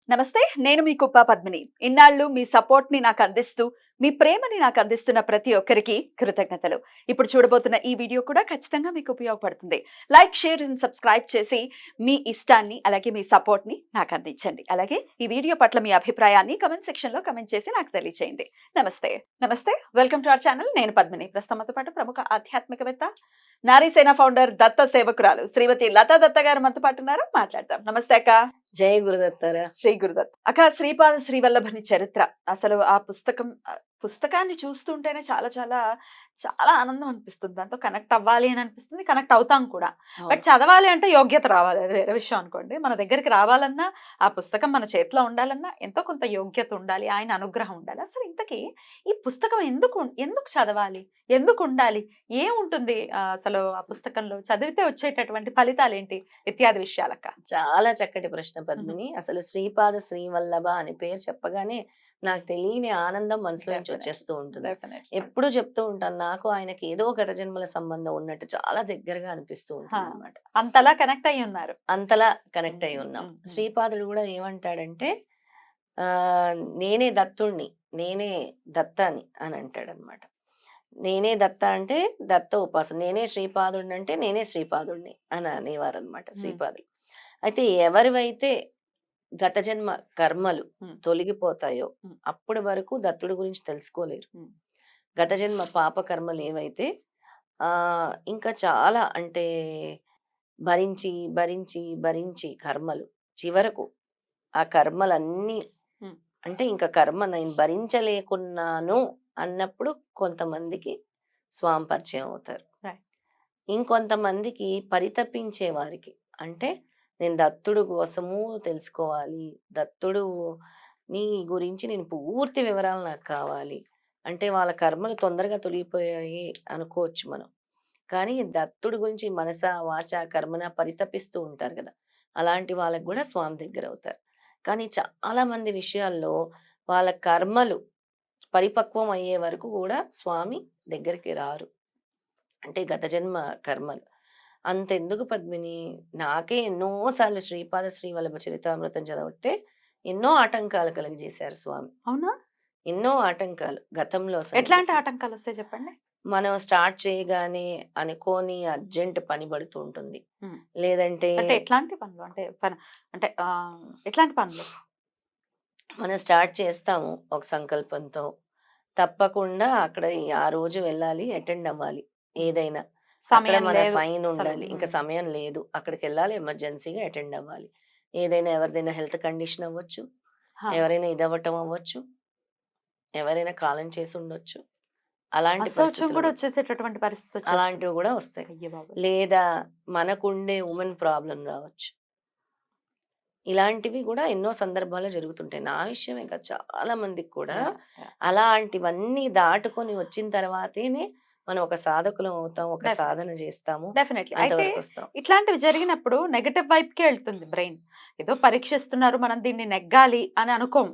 నమస్తే. నేను మీ కుప్ప పద్మిని. ఇన్నాళ్ళు మీ సపోర్ట్‌ని నాకందిస్తూ, మీ ప్రేమని నాకందిస్తున్న ప్రతి ఒక్కరికి కృతజ్ఞతలు. ఇప్పుడు చూడబోతున్న ఈ వీడియో కూడా ఖచ్చితంగా మీకు ఉపయోగపడుతుంది. లైక్, షేర్ అండ్ సబ్స్క్రైబ్ చేసి మీ ఇష్టాన్ని, అలాగే మీ సపోర్ట్‌ని నాకందించండి. అలాగే ఈ వీడియో పట్ల మీ అభిప్రాయాన్ని కామెంట్ సెక్షన్‌లో కామెంట్ చేసి నాకు తెలియజేయండి. నమస్తే. నమస్తే. Welcome to our channel. నేను పద్మిని. ప్రస్తుతం మనతో పాటు ప్రముఖ ఆధ్యాత్మికవేత్త, నారీసేన ఫౌండర్, దత్త సేవకురాలు శ్రీమతి లతా దత్త గారు మనతో పాటు ఉన్నారు. మాట్లాడదాం. నమస్తే అక్క. జై గురుదత్తారా. శ్రీ గురుదత్. అక్క, శ్రీపాద శ్రీవల్లభని చరిత్ర అసలు ఆ పుస్తకాన్ని చూస్తుంటేనే చాలా చాలా చాలా ఆనందం అనిపిస్తుంది. దాంతో కనెక్ట్ అవ్వాలి అని అనిపిస్తుంది. కనెక్ట్ అవుతాం కూడా. బట్ చదవాలి అంటే యోగ్యత రావాలి. అది వేరే విషయం అనుకోండి. మన దగ్గరికి రావాలన్నా, ఆ పుస్తకం మన చేతిలో ఉండాలన్నా ఎంతో కొంత యోగ్యత ఉండాలి. ఆయన అనుగ్రహం ఉండాలి. అసలు ఇంతకీ ఈ పుస్తకం ఎందుకు చదవాలి? ఎందుకు ఉండాలి? ఏముంటుంది అసలు ఆ పుస్తకంలో? చదివితే వచ్చేటటువంటి ఫలితాలేంటి? ఇత్యాది విషయాలక్క. చాలా చక్కటి ప్రశ్న పద్మిని. అసలు శ్రీపాద శ్రీవల్లభ అని పేరు చెప్పగానే నాకు తెలియని ఆనందం మనసులో నుంచి వచ్చేస్తూ ఉంటుంది. ఎప్పుడు చెప్తూ ఉంటాను, నాకు ఆయనకి ఏదో గత జన్మల సంబంధం ఉన్నట్టు చాలా దగ్గరగా అనిపిస్తూ ఉంటుంది అనమాట. అంతలా కనెక్ట్ అయ్యి ఉన్నారు. అంతలా కనెక్ట్ అయి ఉన్నాం. శ్రీపాదుడు కూడా ఏమంటాడంటే నేనే దత్తుణ్ణి, నేనే దత్తాని అని అంటాడనమాట. నేనే దత్త అంటే దత్త ఉపాసన, నేనే శ్రీపాదుడిని అంటే నేనే శ్రీపాదుడిని అని అనేవారు అనమాట శ్రీపాదులు. అయితే ఎవరివైతే గత జన్మ కర్మలు తొలగిపోతాయో అప్పటి వరకు దత్తుడి గురించి తెలుసుకోలేరు. గత జన్మ పాప కర్మలు ఏవైతే ఇంకా చాలా అంటే భరించి భరించి భరించి కర్మలు చివరకు ఆ కర్మలన్నీ అంటే ఇంకా కర్మ నేను భరించలేకున్నాను అన్నప్పుడు కొంతమందికి స్వామి పరిచయం అవుతారు. ఇంకొంతమందికి పరితపించే వారికి అంటే నేను దత్తుడు కోసము తెలుసుకోవాలి, దత్తుడు నీ గురించి నేను పూర్తి వివరాలు నాకు కావాలి అంటే వాళ్ళ కర్మలు తొందరగా తొలగిపోయాయి అనుకోవచ్చు మనం. కానీ దత్తుడి గురించి మనస వాచ కర్మన పరితపిస్తూ ఉంటారు కదా, అలాంటి వాళ్ళకి కూడా స్వామి దగ్గర అవుతారు. కానీ చాలా మంది విషయాల్లో వాళ్ళ కర్మలు పరిపక్వం అయ్యే వరకు కూడా స్వామి దగ్గరికి రారు. అంటే గత జన్మ కర్మలు అంతెందుకు పద్మిని, నాకే ఎన్నోసార్లు శ్రీపాద శ్రీవల్లభ చరితామృతం చదివితే ఎన్నో ఆటంకాలు కలిగజేశారు స్వామి. అవునా? ఎన్నో ఆటంకాలు గతంలో. ఎట్లాంటి ఆటంకాలు వస్తాయి చెప్పండి? మనం స్టార్ట్ చేయగానే అనుకోని అర్జెంట్ పని పడుతూ ఉంటుంది. లేదంటే ఎట్లాంటి పనులు అంటే అంటే ఎట్లాంటి పనులు మనం స్టార్ట్ చేస్తాము ఒక సంకల్పంతో, తప్పకుండా అక్కడ ఆ రోజు వెళ్ళాలి, అటెండ్ అవ్వాలి. ఏదైనా అక్కడ మన సైన్ ఉండాలి. ఇంకా సమయం లేదు, అక్కడికి వెళ్ళాలి, ఎమర్జెన్సీగా అటెండ్ అవ్వాలి. ఏదైనా ఎవరిదైనా హెల్త్ కండిషన్ అవ్వచ్చు, ఎవరైనా ఇదవ్వటం అవ్వచ్చు, ఎవరైనా కాలం చేసి ఉండొచ్చు. అలాంటి అలాంటివి కూడా వస్తాయి. లేదా మనకుండే ఉమెన్ ప్రాబ్లం రావచ్చు. ఇలాంటివి కూడా ఎన్నో సందర్భాల్లో జరుగుతుంటాయి. నా విషయమే కాదు, చాలా మందికి కూడా అలాంటివన్నీ దాటుకొని వచ్చిన తర్వాతనే మనం ఒక సాధకులం అవుతాం, ఒక సాధన చేస్తాము. డెఫినెట్లీ. అయితే ఇట్లాంటివి జరిగినప్పుడు నెగటివ్ వైప్ కే వెళ్తుంది బ్రెయిన్. ఏదో పరీక్షిస్తున్నారు, మనం దీన్ని నెగ్గాలి అని అనుకోం.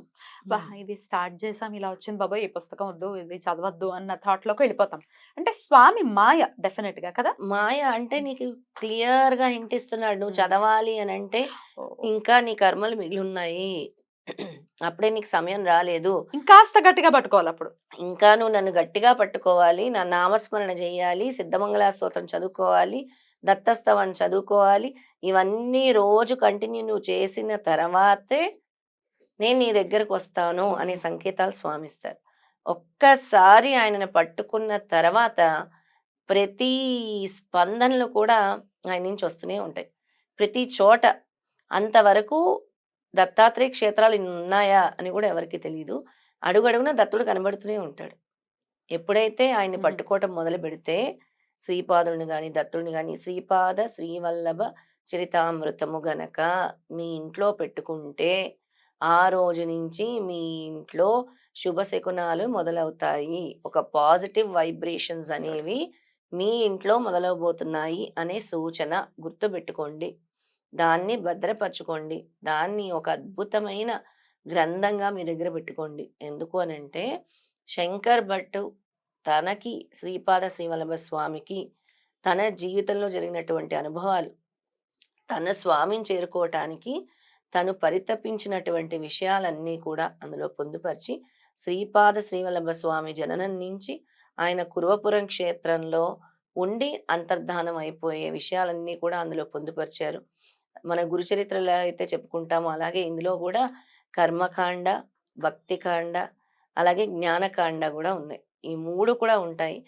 ఇది స్టార్ట్ చేసాం, ఇలా వచ్చింది బాబోయ్, ఈ పుస్తకం వద్దు, ఇది చదవద్దు అన్న థాట్ లోకి వెళ్ళిపోతాం. అంటే స్వామి మాయ డెఫినెట్ గా కదా. మాయ అంటే నీకు క్లియర్ గా హింట్ ఇస్తున్నాడు, నువ్వు చదవాలి అని అంటే ఇంకా నీ కర్మలు మిగిలి ఉన్నాయి, అప్పుడే నీకు సమయం రాలేదు, ఇంకాస్త గట్టిగా పట్టుకోవాలి. అప్పుడు ఇంకా నువ్వు నన్ను గట్టిగా పట్టుకోవాలి, నా నామస్మరణ చేయాలి, సిద్ధమంగళ స్తోత్రం చదువుకోవాలి, దత్తస్తవం చదువుకోవాలి. ఇవన్నీ రోజు కంటిన్యూ నువ్వు చేసిన తర్వాతే నేను నీ దగ్గరకు వస్తాను అనే సంకేతాలు స్వామిస్తారు. ఒక్కసారి ఆయనను పట్టుకున్న తర్వాత ప్రతి స్పందనలు కూడా ఆయన నుంచి వస్తూనే ఉంటాయి, ప్రతి చోట. అంతవరకు దత్తాత్రేయ క్షేత్రాలు ఉన్నాయా అని కూడా ఎవరికి తెలియదు. అడుగడుగున దత్తుడు కనబడుతూనే ఉంటాడు. ఎప్పుడైతే ఆయన్ని పట్టుకోవటం మొదలు పెడితే శ్రీపాదుని గాని దత్తుడిని గాని శ్రీపాద శ్రీవల్లభ చరితామృతము గనక మీ ఇంట్లో పెట్టుకుంటే ఆ రోజు నుంచి మీ ఇంట్లో శుభశకునాలు మొదలవుతాయి, ఒక పాజిటివ్ వైబ్రేషన్స్ అనేవి మీ ఇంట్లో మొదలవబోతున్నాయి అనే సూచన. గుర్తుపెట్టుకోండి, దాన్ని భద్రపరచుకోండి, దాన్ని ఒక అద్భుతమైన గ్రంథంగా మీ దగ్గర పెట్టుకోండి. ఎందుకు అనంటే శంకర్ భట్ తనకి శ్రీపాద శ్రీవల్లభ స్వామికి తన జీవితంలో జరిగినటువంటి అనుభవాలు, తన స్వామిని చేరుకోవటానికి తను పరితపించినటువంటి విషయాలన్నీ కూడా అందులో పొందుపరిచి శ్రీపాద శ్రీవల్లభ స్వామి జననం నుంచి ఆయన కురవపురం క్షేత్రంలో ఉండి అంతర్ధానం అయిపోయే విషయాలన్నీ కూడా అందులో పొందుపరిచారు. మన గురు చరిత్రలో అయితే చెప్పుకుంటామో అలాగే ఇందులో కూడా కర్మకాండ, భక్తికాండ, అలాగే జ్ఞానకాండ కూడా ఉన్నాయి. ఈ 3 కూడా ఉంటాయి.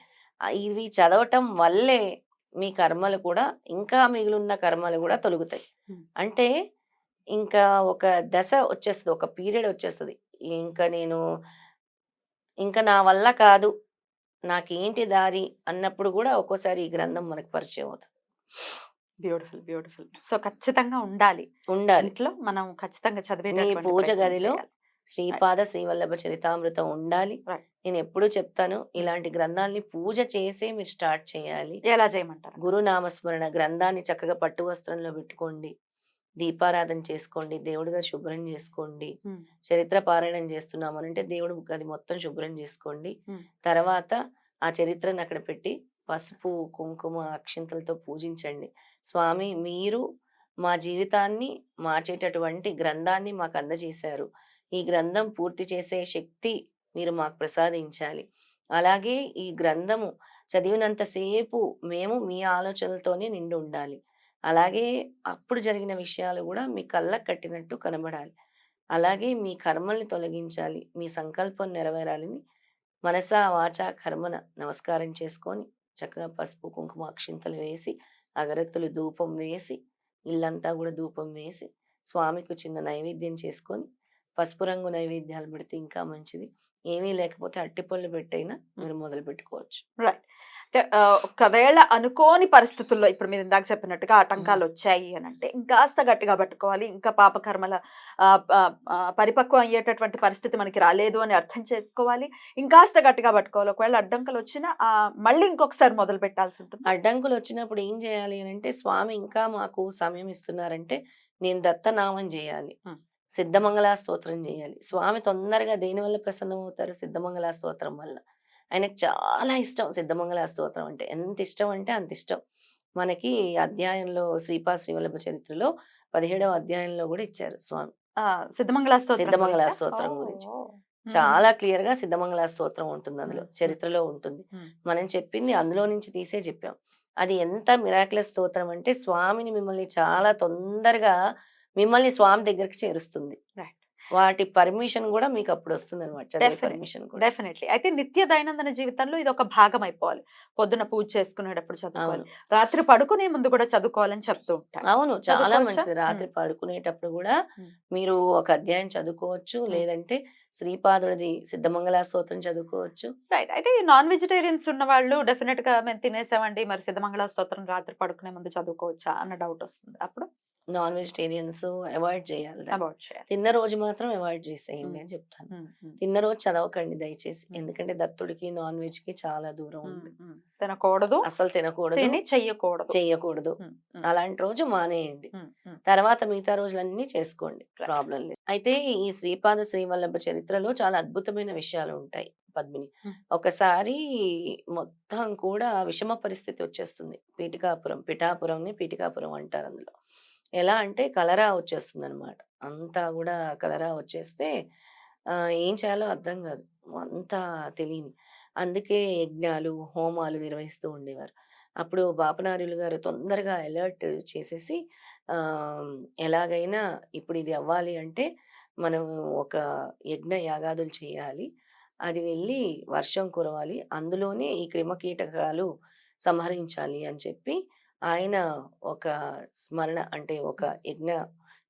ఇవి చదవటం వల్లే మీ కర్మలు కూడా ఇంకా మిగిలున్న కర్మలు కూడా తొలగుతాయి. హ్మ్. అంటే ఇంకా ఒక దశ వచ్చేస్తది. ఒక పీరియడ్ వచ్చేస్తది. ఇంక నేను ఇంక నా వల్ల కాదు. నాకేంటి దారి అన్నప్పుడు గూడా ఒక్కోసారి ఈ గ్రంథం మనకు పరిచయం అవుతది. బ్యూటిఫుల్. బ్యూటిఫుల్. సో, ఖచ్చితంగా ఉండాలి. ఉండాలి. ఇంట్లో మనం ఖచ్చితంగా మీ చదివేటటువంటి పూజ ప్రయత్నం గదిలో చేయాలి. రైట్. శ్రీపాద శ్రీవల్లభ చరితామృతం ఉండాలి. రైట్. నేనెప్పుడూ చెప్తాను ఇలాంటి గ్రంథాల్ని పూజ చేసే మీరు స్టార్ట్ చేయాలి. ఎలా చేయమంటారు? గురునామస్మరణ గ్రంథాన్ని చక్కగా పట్టు వస్త్రంలో పెట్టుకోండి. దీపారాధన చేసుకోండి. దేవుడి గది శుభ్రం చేసుకోండి. హ్మ్. చరిత్ర పారాయణం చేస్తున్నాము అనంటే దేవుడి గది మొత్తం శుభ్రం చేసుకోండి. హ్మ్. తర్వాత ఆ చరిత్రను అక్కడ పెట్టి పసుపు, కుంకుమ, అక్షింతలతో పూజించండి. స్వామి మీరు మా జీవితాన్ని మార్చేటటువంటి గ్రంథాన్ని మాకు అందజేశారు. ఈ గ్రంథం పూర్తి చేసే శక్తి మీరు మాకు ప్రసాదించాలి. అలాగే ఈ గ్రంథము చదివినంత సేపు మేము మీ ఆలోచనలతోనే నిండి ఉండాలి. అలాగే అప్పుడు జరిగిన విషయాలు గూడా మీ కళ్ళకు కట్టినట్టు కనబడాలి. అలాగే మీ కర్మల్ని తొలగించాలి. మీ సంకల్పం నెరవేరాలని మనసా, వాచా, కర్మన నమస్కారం చేసుకొని, చక్కగా పసుపు, కుంకుమ, అక్షింతలు వేసి, అగరత్తులు ధూపం వేసి, ఇల్లంతా గూడా ధూపం వేసి, స్వామికి చిన్న నైవేద్యం చేసుకొని, పసుపు రంగు నైవేద్యాలు పెడితే ఇంకా మంచిది. ఏమీ లేకపోతే అరటిపళ్ళు పెట్టైనా మీరు మొదలుపెట్టుకోవచ్చు. రైట్. అంటే ఒకవేళ అనుకోని పరిస్థితుల్లో ఇప్పుడు మీరు ఇందాక చెప్పినట్టుగా హ్మ్. ఆటంకాలొచ్చాయి అనంటే, ఇంకాస్త గట్టిగా పట్టుకోవాలి. ఇంకా పాపకర్మల పరిపక్వం అయ్యేటటువంటి పరిస్థితి మనకి రాలేదు అని అర్థం చేసుకోవాలి. ఇంకాస్త గట్టిగా పట్టుకోవాలి. ఒకవేళ అడ్డంకులొచ్చినా మళ్ళీ ఇంకొకసారి మొదలు పెట్టాల్సుంటుంది. అడ్డంకులొచ్చినప్పుడు ఏం జేయాలి అనంటే, స్వామి ఇంకా మాకు సమయం ఇస్తున్నారంటే, నేను దత్తనామం జేయాలి. హ్మ్. సిద్ధమంగళ స్తోత్రం జేయాలి. స్వామి తొందరగా దేనివల్ల ప్రసన్నమవుతారు? సిద్ధమంగళ స్తోత్రం వల్ల. ఆయనకు చాలా ఇష్టం సిద్ధమంగళ స్తోత్రం అంటే. ఎంత ఇష్టం అంటే అంత ఇష్టం. మనకి అధ్యాయంలో శ్రీవల్లభ చరిత్రలో 17వ అధ్యాయంలో గూడా ఇచ్చారు స్వామి. ఆ! సిద్ధమంగళ స్తోత్రం సిద్ధమంగళ గురించా? స్తోత్రం ఓహ్! గురించి. ఓహ్! హుహు. చాలా క్లియర్‌గా సిద్ధమంగళ స్తోత్రం ఉంటుందందులో. హ్మ్. హ్మ్. చరిత్రలో ఉంటుంది. హ్మ్. మనం చెప్పింది అందులో నుంచి తీసే జెప్పాం. అది ఎంత మిరాక్యులస్ స్తోత్రం అంటే స్వామిని మిమ్మల్ని చాలా తొందరగా మిమ్మల్ని స్వామి దగ్గరికి చేరుస్తుంది. రైట్. వాటి పర్మిషన్ గూడా మీకప్పుడొస్తుందనమాట. చదివే డెఫినెట్లీ. పర్మిషన్ కూడా. డెఫినెట్లీ. అయితే నిత్య దైనందిన జీవితంలో ఇదొక భాగం అయిపోవాలి. పొద్దున పూజ చేసుకునేటప్పుడు చదువుకోవాలి. అవును. రాత్రి పడుకునే ముందు కూడా చదువుకోవాలని చెప్తూ ఉంటారు. అవును. చాలా చదువుకోవచ్చా? మంచిది. రాత్రి హ్మ్. పడుకునేటప్పుడు గూడా హ్మ్. మీరు ఒక అధ్యాయం చదువుకోవచ్చు. హ్మ్. లేదంటే శ్రీపాదుడిది సిద్ధమంగళ స్తోత్రం చదువుకోవచ్చు. రైట్. అయితే ఈ నాన్ వెజిటేరియన్స్ ఉన్నవాళ్ళు డెఫినిట్‌గా మేము తినేసామండి. మరి సిద్ధమంగళ స్తోత్రం రాత్రి పడుకునే ముందు చదువుకోవచ్చా అన్న డౌట్ వస్తుంది. అప్పుడు నాన్ వెజిటేరియన్స్ అవాయిడ్ చేయాలి దాన్ని. అబార్ట్ చేయాలి. తిన్న రోజు మాత్రం అవాయిడ్ చేసేయండి హ్మ్. అని చెప్తాను. హ్మ్. హ్మ్. తిన్న రోజు చదవకండి దయచేసి. హ్మ్. ఎందుకంటే దత్తుడికి, నాన్ వెజ్‌కి చాలా దూరం హ్మ్. ఉంది. హ్మ్. తినకూడదు. అస్సలు తినకూడదు, తిని చెయ్యకూడదు. చెయ్యకూడదు. హ్మ్. హ్మ్. అలాంటి రోజు మానేయండి. హ్మ్. హ్మ్. తర్వాత మిగతా రోజులన్నీ చేసుకోండి. రైట్. ప్రాబ్లమ్ లేదు. అయితే ఈ శ్రీపాద శ్రీవల్లభ చరిత్రలో చాలా అద్భుతమైన విషయాలు ఉంటాయి పద్మిని. హ్మ్. ఒకసారి మొత్తం కూడా విషమ పరిస్థితి వచ్చేస్తుంది. పిఠాపురంని పీఠికాపురం అంటారు అందులో. ఎలా అంటే కలరా వచ్చేస్తుందనమాట. అంతా గూడా కలరా వచ్చేస్తే ఏం చేయాలో అర్థం గాదు. అంతా తెలీని. అందుకే యజ్ఞాలు, హోమాలు నిర్వహిస్తూ ఉండేవారు. అప్పుడు బాపనార్యులు గారు తొందరగా అలర్ట్ చేసేసి ఆహ్, ఎలాగైనా ఇప్పుడు ఇది అవ్వాలి అంటే మనం ఒక యజ్ఞ యాగాదులు చేయాలి. అది వెళ్ళి వర్షం కురవాలి. అందులోనే ఈ క్రిమకీటకాలు సంహరించాలి అని చెప్పి ఆయన ఒక స్మరణ అంటే ఒక యజ్ఞ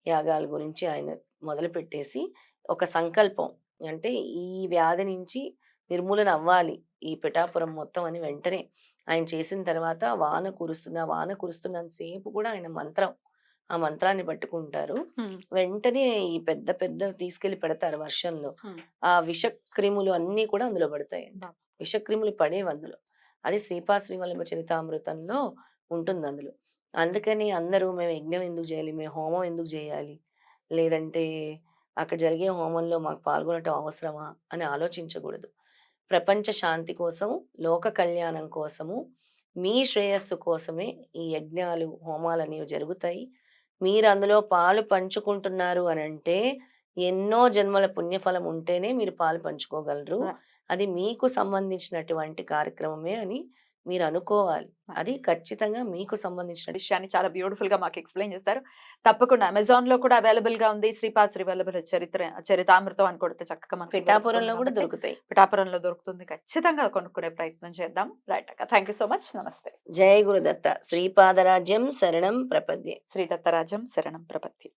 యాగాల గురించి ఆయన మొదలుపెట్టేసి ఒక సంకల్పం అంటే ఈ వ్యాధి నుంచి నిర్మూలన అవ్వాలి. ఈ పిఠాపురం మొత్తం అని వెంటనే ఆయన చేసిన తర్వాత వాన కురుస్తుంది. ఆ వాన కురుస్తున్నంత సేపు కూడా ఆయన ఆ మంత్రాన్ని పట్టుకుంటారు. హ్మ్. వెంటనే ఈ పెద్ద పెద్దవి తీసుకెళ్ళి పెడతారు వర్షంలో. హ్మ్. ఆ విషక్రిములు అన్నీ కూడా అందులో పడతాయంట. బా విషక్రిములు పడేవందులో. అది శ్రీవల్లభ చరితామృతంలో ఉంటుందందులో. అందుకని అందరూ మేము యజ్ఞం ఎందుకు జేయాలి? మేము హోమం ఎందుకు జేయాలి? లేదంటే అక్కడ జరిగే హోమంలో మాకు పాల్గొనటం అవసరమా? అని ఆలోచించకూడదు. ప్రపంచ శాంతి కోసం, లోక కళ్యాణం కోసము, మీ శ్రేయస్సు కోసమే ఈ యజ్ఞాలు, హోమాలనేవి జరుగుతాయి. మీరు అందులో పాలు పంచుకుంటున్నారు అనంటే, ఎన్నో జన్మల పుణ్యఫలం ఉంటేనే మీరు పాలు పంచుకోగలరు. ఆ. అది మీకు సంబంధించినటువంటి కార్యక్రమమే అని మీరు అనుకోవాలి. అది ఖచ్చితంగా మీకు సంబంధించిన విషయాన్ని చాలా బ్యూటిఫుల్ గా మాకు ఎక్స్ప్లెయిన్ చేశారు. తప్పకుండా అమెజాన్ లో కూడా అవైలబుల్ గా ఉంది. శ్రీపాద శ్రీవల్లభుల చరితామృతం అని కొడితే చక్కగా మనకి పిఠాపురంలో దొరుకుతుంది కూడా కాబట్టి దొరుకుతాయి. పిఠాపురంలో దొరుకుతుంది. ఖచ్చితంగా కొనుక్కునే ప్రయత్నం చేద్దాం. రైట్ అక్క. Thank you so much. నమస్తే. జయ గురుదత్త. శ్రీపాదరాజ్యం శరణం ప్రపద్యే. శ్రీ దత్తరాజం శరణం ప్రపత్తి.